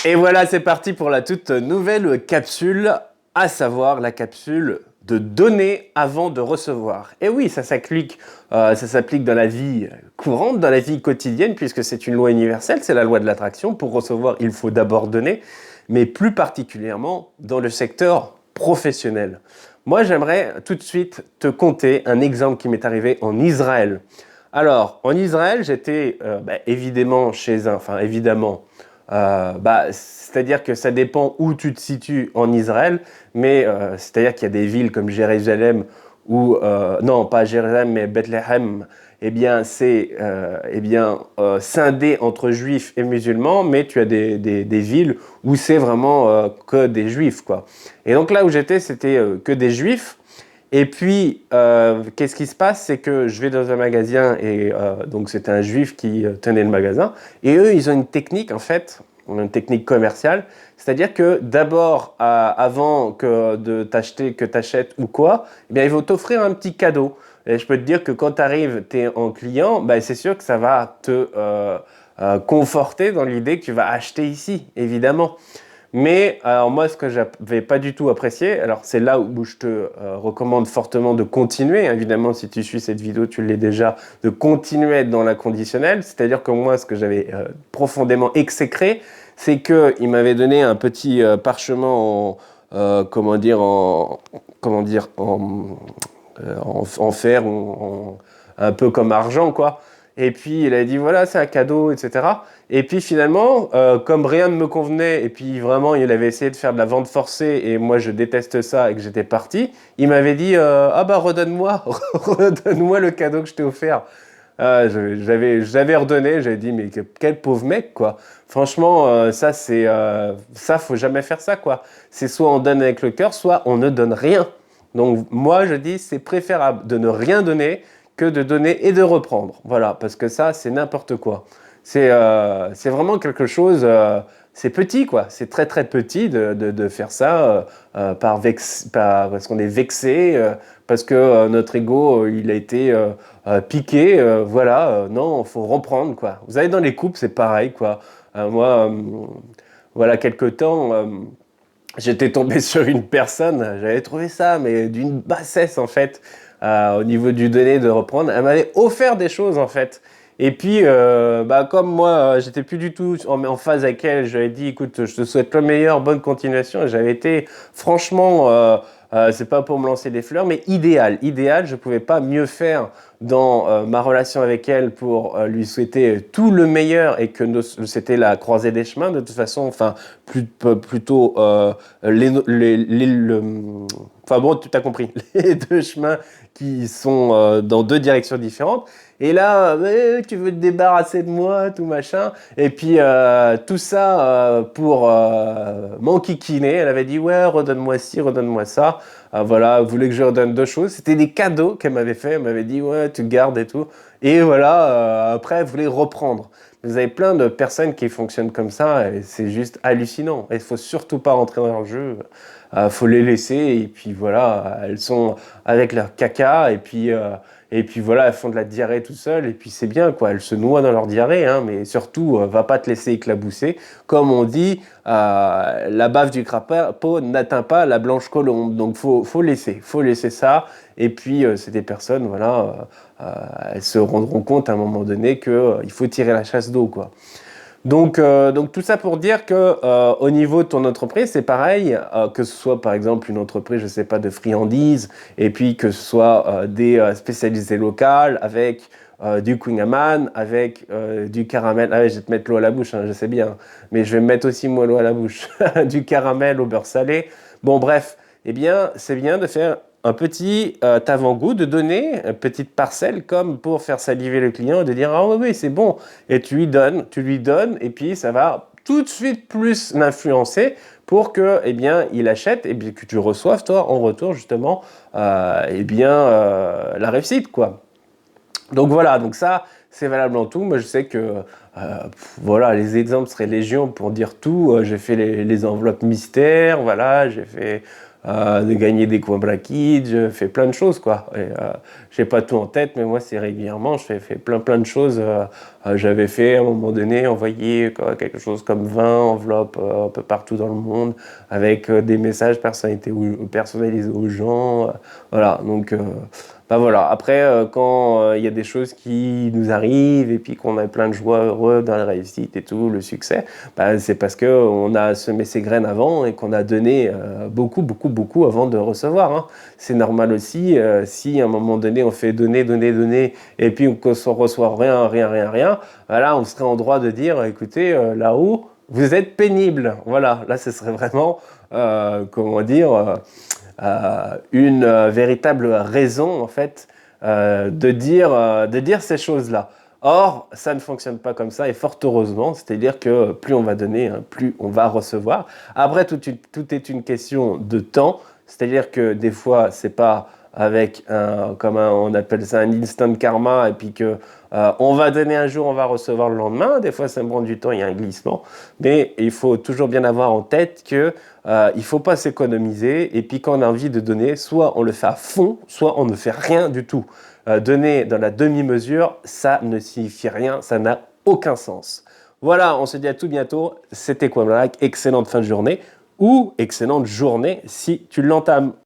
Et voilà, c'est parti pour la toute nouvelle capsule, à savoir la capsule de donner avant de recevoir. Et oui, ça s'applique dans la vie courante, dans la vie quotidienne, puisque c'est une loi universelle, c'est la loi de l'attraction. Pour recevoir, il faut d'abord donner, mais plus particulièrement dans le secteur professionnel. Moi, j'aimerais tout de suite te conter un exemple qui m'est arrivé en Israël. Alors, en Israël, j'étais évidemment c'est-à-dire que ça dépend où tu te situes en Israël, mais c'est-à-dire qu'il y a des villes comme Jérusalem ou non pas Jérusalem mais Bethléem, eh bien c'est scindé entre juifs et musulmans, mais tu as des villes où c'est vraiment que des juifs quoi. Et donc là où j'étais, c'était que des juifs. Et puis, qu'est-ce qui se passe? C'est que je vais dans un magasin et donc c'était un juif qui tenait le magasin. Et eux, ils ont une technique, en fait, une technique commerciale. C'est-à-dire que d'abord, avant que de t'acheter, que tu achètes ou quoi, eh bien, ils vont t'offrir un petit cadeau. Et je peux te dire que quand tu arrives, tu es en client, bah, c'est sûr que ça va te conforter dans l'idée que tu vas acheter ici, évidemment. Mais alors moi, ce que j'avais pas du tout apprécié, alors c'est là où je te recommande fortement de continuer, évidemment si tu suis cette vidéo, tu l'es déjà, de continuer à être dans l'inconditionnel, c'est-à-dire que moi, ce que j'avais profondément exécré, c'est qu'il m'avait donné un petit parchemin en fer, un peu comme argent, quoi. Et puis il a dit voilà, c'est un cadeau, etc. Et puis finalement, comme rien ne me convenait, et puis vraiment il avait essayé de faire de la vente forcée, et moi je déteste ça et que j'étais parti, il m'avait dit ah bah redonne-moi, redonne-moi le cadeau que je t'ai offert. J'avais redonné, j'avais dit mais quel pauvre mec quoi. Franchement, ça faut jamais faire ça quoi. C'est soit on donne avec le cœur, soit on ne donne rien. Donc moi je dis c'est préférable de ne rien donner que de donner et de reprendre. Voilà, parce que ça c'est n'importe quoi. C'est vraiment quelque chose, c'est petit quoi, c'est très très petit de faire ça parce qu'on est vexé, parce que notre ego il a été piqué, voilà, non, il faut reprendre quoi. Vous allez dans les couples, c'est pareil quoi. Moi, voilà, quelque temps, j'étais tombé sur une personne, j'avais trouvé ça, mais d'une bassesse en fait, au niveau du donner, de reprendre. Elle m'avait offert des choses en fait. Et puis, comme moi, j'étais plus du tout en phase avec elle, j'avais dit, écoute, je te souhaite le meilleur, bonne continuation. Et j'avais été, franchement, c'est pas pour me lancer des fleurs, mais idéal, je pouvais pas mieux faire dans ma relation avec elle pour lui souhaiter tout le meilleur et que c'était la croisée des chemins de toute façon, enfin, plutôt enfin bon, tu as compris, les deux chemins qui sont dans deux directions différentes. Et là, tu veux te débarrasser de moi, tout machin. Et puis tout ça pour m'enquiquiner. Elle avait dit ouais, redonne-moi ci, redonne-moi ça. Voilà, elle voulait que je redonne deux choses. C'était des cadeaux qu'elle m'avait fait. Elle m'avait dit ouais, tu gardes et tout. Et voilà, après, elle voulait reprendre. Vous avez plein de personnes qui fonctionnent comme ça et c'est juste hallucinant. Il ne faut surtout pas rentrer dans le jeu. Faut les laisser et puis voilà, elles sont avec leur caca et puis voilà, elles font de la diarrhée tout seules et puis c'est bien quoi, elles se noient dans leur diarrhée, hein, mais surtout va pas te laisser éclabousser. Comme on dit, la bave du crapaud n'atteint pas la blanche colombe, donc faut laisser ça. Et puis c'est des personnes, voilà, elles se rendront compte à un moment donné que il faut tirer la chasse d'eau quoi. Donc tout ça pour dire que au niveau de ton entreprise, c'est pareil, que ce soit par exemple une entreprise, je sais pas, de friandises, et puis que ce soit des spécialisés locales avec du Queen avec du caramel. Ah ouais, je vais te mettre l'eau à la bouche, hein, je sais bien, mais je vais me mettre aussi moi l'eau à la bouche. Du caramel au beurre salé. Bon bref, eh bien c'est bien de faire un petit avant-goût, de donner une petite parcelle comme pour faire saliver le client et de dire ah oui oui c'est bon et tu lui donnes et puis ça va tout de suite plus l'influencer pour que eh bien il achète et bien que tu reçoives toi en retour justement la réussite quoi. Donc voilà, donc ça c'est valable en tout. Moi je sais que voilà, les exemples seraient légion pour dire tout. J'ai fait les enveloppes mystères, voilà, j'ai fait de gagner des Cobra Kids, je fais plein de choses, quoi. Et j'ai pas tout en tête, mais moi, c'est régulièrement, je fais plein de choses. J'avais fait, à un moment donné, envoyer quelque chose comme 20 enveloppes un peu partout dans le monde, avec des messages personnalisés aux gens. Voilà, donc... bah voilà. Après, quand il y a des choses qui nous arrivent et puis qu'on a plein de joie heureux dans la réussite et tout, le succès, bah, c'est parce que on a semé ses graines avant et qu'on a donné beaucoup avant de recevoir, hein. C'est normal aussi, si à un moment donné on fait donner et puis qu'on ne reçoit rien, voilà, on serait en droit de dire, écoutez, là-haut, vous êtes pénible. Voilà, là ce serait vraiment, comment dire, une véritable raison en fait de dire ces choses-là. Or, ça ne fonctionne pas comme ça et fort heureusement, c'est-à-dire que plus on va donner, hein, plus on va recevoir. Après, tout est une question de temps, c'est-à-dire que des fois, c'est pas avec on appelle ça un instant karma et puis que on va donner un jour, on va recevoir le lendemain. Des fois, ça me prend du temps, il y a un glissement, mais il faut toujours bien avoir en tête que il ne faut pas s'économiser et puis quand on a envie de donner, soit on le fait à fond, soit on ne fait rien du tout. Donner dans la demi-mesure, ça ne signifie rien, ça n'a aucun sens. Voilà, on se dit à tout bientôt. C'était Quamlac, excellente fin de journée ou excellente journée si tu l'entames.